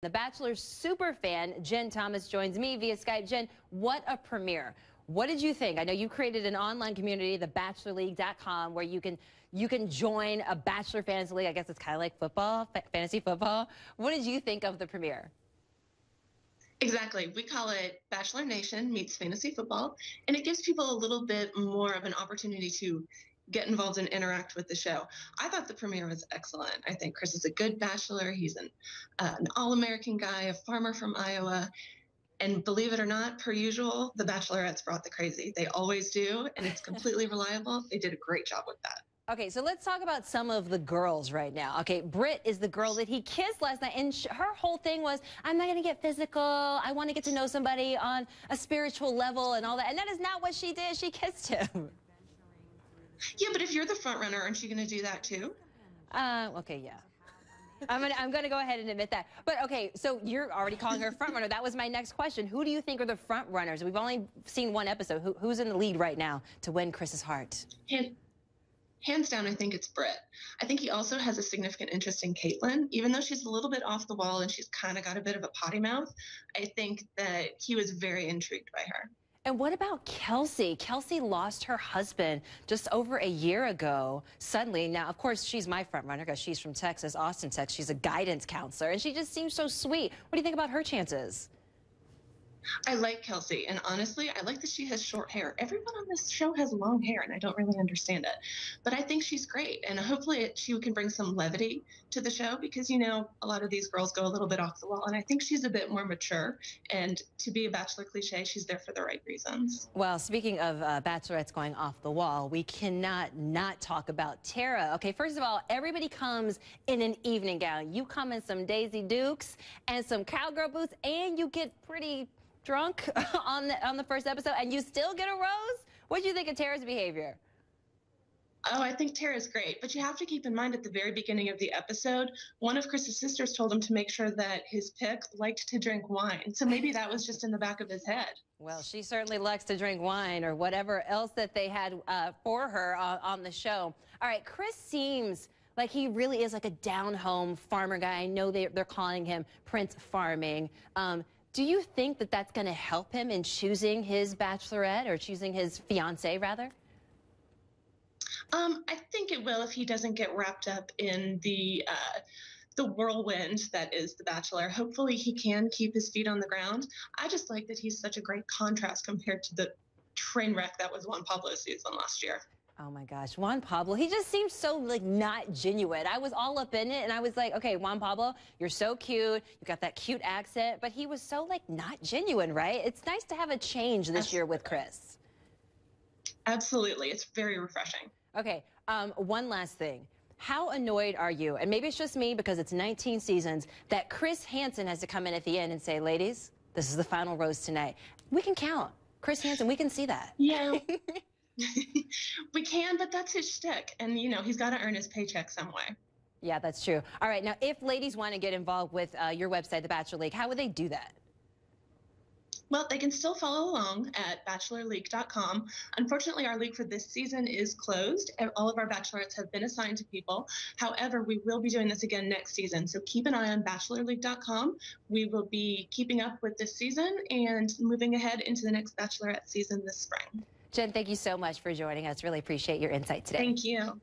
The Bachelor superfan, Jen Thomas, joins me via Skype. Jen, what a premiere. What did you think? I know you created an online community, thebachelorleague.com, where you can join a Bachelor fantasy league. I guess it's kind of like football, fantasy football. What did you think of the premiere? Exactly. We call it Bachelor Nation meets fantasy football, and it gives people a little bit more of an opportunity to get involved and interact with the show. I thought the premiere was excellent. I think Chris is a good bachelor. He's an all-American guy, a farmer from Iowa. And believe it or not, per usual, the Bachelorettes brought the crazy. They always do, and it's completely reliable. They did a great job with that. Okay, so let's talk about some of the girls right now. Okay, Britt is the girl that he kissed last night, and her whole thing was, I'm not going to get physical. I want to get to know somebody on a spiritual level and all that. And that is not what she did. She kissed him. Yeah, but if you're the front runner, aren't you going to do that too? Okay, yeah. I'm gonna go ahead and admit that. But okay, so you're already calling her a front runner. That was my next question. Who do you think are the front runners? We've only seen one episode. Who's in the lead right now to win Chris's heart? Hands down, I think it's Britt. I think he also has a significant interest in Caitlyn. Even though she's a little bit off the wall and she's kind of got a bit of a potty mouth, I think that he was very intrigued by her. And what about Kelsey? Kelsey lost her husband just over a year ago, suddenly. Now, of course, she's my front runner because she's from Texas, Austin, Texas. She's a guidance counselor, and she just seems so sweet. What do you think about her chances? I like Kelsey, and honestly, I like that she has short hair. Everyone on this show has long hair, and I don't really understand it. But I think she's great, and hopefully she can bring some levity to the show because, you know, a lot of these girls go a little bit off the wall, and I think she's a bit more mature. And to be a Bachelor cliche, she's there for the right reasons. Well, speaking of bachelorettes going off the wall, we cannot not talk about Tara. Okay, first of all, everybody comes in an evening gown. You come in some Daisy Dukes and some cowgirl boots, and you get pretty drunk on the first episode, and you still get a rose? What do you think of Tara's behavior? Oh, I think Tara's great, but you have to keep in mind at the very beginning of the episode, one of Chris's sisters told him to make sure that his pick liked to drink wine. So maybe that was just in the back of his head. Well, she certainly likes to drink wine or whatever else that they had for her on the show. All right, Chris seems like he really is like a down-home farmer guy. I know they're calling him Prince Farming. Do you think that that's going to help him in choosing his bachelorette or choosing his fiancée, rather? I think it will if he doesn't get wrapped up in the whirlwind that is The Bachelor. Hopefully he can keep his feet on the ground. I just like that he's such a great contrast compared to the train wreck that was Juan Pablo's season last year. Oh my gosh, Juan Pablo, he just seems so like not genuine. I was all up in it and I was like, okay, Juan Pablo, you're so cute. You got that cute accent, but he was so like not genuine, right? It's nice to have a change this year with Chris. Absolutely, it's very refreshing. Okay, one last thing. How annoyed are you, and maybe it's just me because it's 19 seasons, that Chris Hansen has to come in at the end and say, ladies, this is the final rose tonight. We can count. Chris Hansen, we can see that. Yeah. We can, but that's his shtick. And, you know, he's got to earn his paycheck some way. Yeah, that's true. All right, now, if ladies want to get involved with your website, The Bachelor League, how would they do that? Well, they can still follow along at bachelorleague.com. Unfortunately, our league for this season is closed, and all of our bachelorettes have been assigned to people. However, we will be doing this again next season, so keep an eye on bachelorleague.com. We will be keeping up with this season and moving ahead into the next bachelorette season this spring. Jen, thank you so much for joining us. Really appreciate your insight today. Thank you.